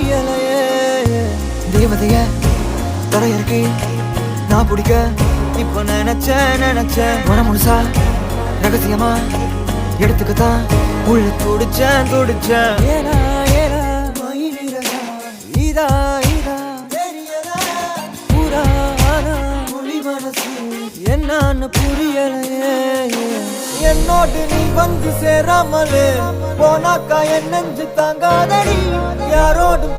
புரியலையே தேவதைய தரையிறக்கி நான் பிடிக்க இப்ப நினைச்சேன் முழுசா ரகசியமா எடுத்துக்கத்தான் உள்ள துடிச்சேன் ஏனா ஏனா மயிலிறதா இதா இதா தெரியதா புராணா மொழி மனசு என்னன்னு புரியலையே என்னோடு நீ வந்து சேராமலே போனாக்கா என் நெஞ்சு தாங்காதடி யாரோடும்